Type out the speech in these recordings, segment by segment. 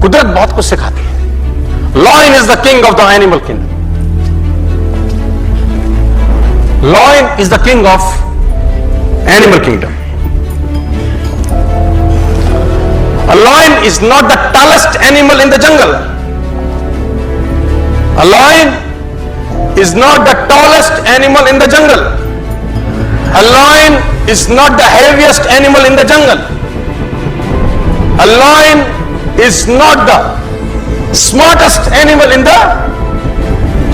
कुदरत बहुत कुछ सिखाती है. Lion is the king of the animal kingdom. Lion is the king of animal kingdom. A lion is not the tallest animal in the jungle. A lion is not the tallest animal in the jungle. A lion is not the heaviest animal in the jungle. A lion is not the smartest animal in the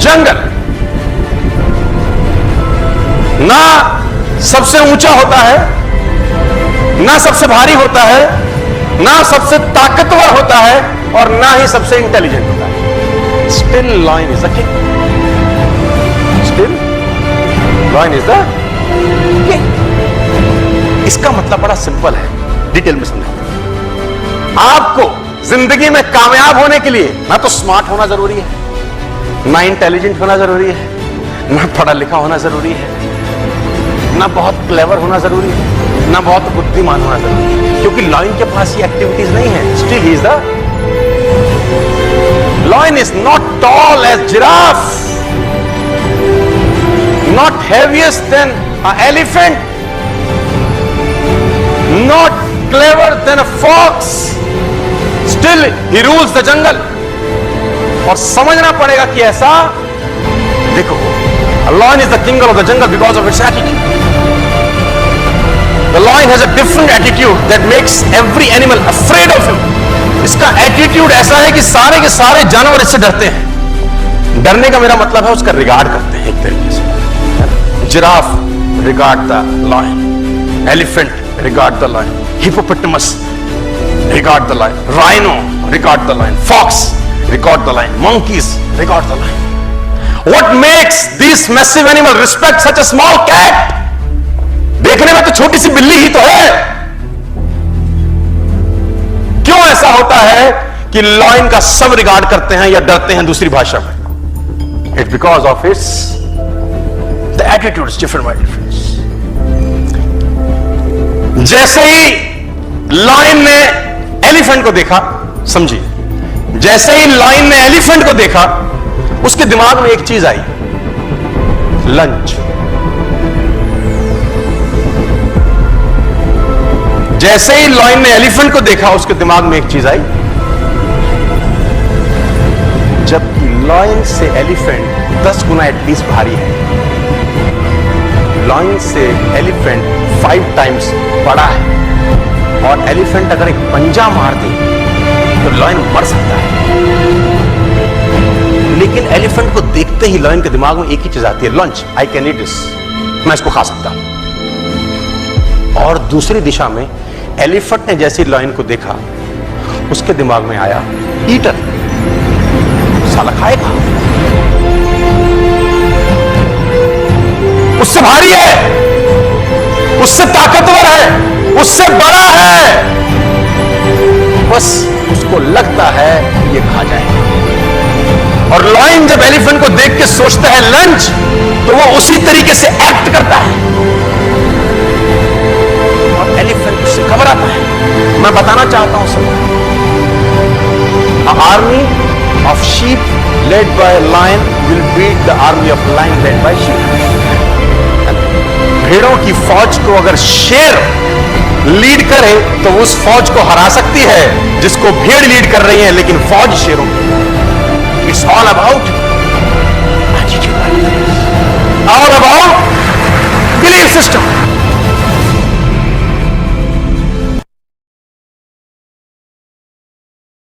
jungle. ना सबसे ऊंचा होता है, ना सबसे भारी होता है, ना सबसे ताकतवर होता है, और ना ही सबसे इंटेलिजेंट होता है. Still lion is the king. Still lion is the king. इसका मतलब बड़ा सिंपल है, डिटेल में समझाते हैं. आपको जिंदगी में कामयाब होने के लिए ना तो स्मार्ट होना जरूरी है, ना इंटेलिजेंट होना जरूरी है, ना पढ़ा लिखा होना जरूरी है, ना बहुत क्लेवर होना जरूरी है, ना बहुत बुद्धिमान होना जरूरी है, क्योंकि लायन के पास ये एक्टिविटीज नहीं है. Still he is the lion. Is not tall as giraffe, not heaviest than a elephant, not clever than a fox. Still he rules the jungle. और समझना पड़ेगा कि ऐसा देखो, a lion is the king of the jungle because of its attitude. The lion has a different attitude that makes every animal afraid of him. इसका attitude ऐसा है कि सारे के सारे जानवर इससे डरते हैं. डरने का मेरा मतलब है उसका रिगार्ड करते हैं एक तरीके से. Giraffe regard the lion, elephant regard the lion, hippopotamus regard the lion, rhino regard the lion, fox regard the lion, monkeys regard the lion. What makes these massive animals respect such a small cat? देखने में तो छोटी सी बिल्ली ही तो है. क्यों ऐसा होता है कि लायन का सब रिगार्ड करते हैं या डरते हैं दूसरी भाषा में? It's because of its the attitude is different by difference. जैसे ही लायन ने एलिफेंट को देखा, समझिए, जैसे ही लायन ने एलिफेंट को देखा, उसके दिमाग में एक चीज आई, लंच. जैसे ही लायन ने एलिफेंट को देखा, उसके दिमाग में एक चीज आई, जबकि लायन से एलिफेंट 10 गुना एटलीस्ट भारी है. लायन से एलिफेंट 5 टाइम्स बड़ा है, और एलिफेंट अगर एक पंजा मार दे तो लायन मर सकता है. लेकिन एलिफेंट को देखते ही लायन के दिमाग में एक ही चीज आती है, lunch. I can eat this, मैं इसको खा सकता हूं. और दूसरी दिशा में एलिफेंट ने जैसे लायन को देखा, उसके दिमाग में आया, ईटर, साला खाएगा, उससे भारी है, उससे ताकतवर है, उससे बड़ा है. बस उसको लगता है ये खा जाएगा. और लायन जब एलिफेंट को देख के सोचता है लंच, तो वो उसी तरीके से एक्ट करता है, और एलिफेंट उससे घबराता है. मैं बताना चाहता हूं सबको, army of sheep led by lion will beat the army of lion led by sheep. भेड़ों की फौज को अगर शेर लीड करे तो उस फौज को हरा सकती है जिसको भेड़ लीड कर रही है, लेकिन फौज शेरों की. It's all about attitude, all about belief system.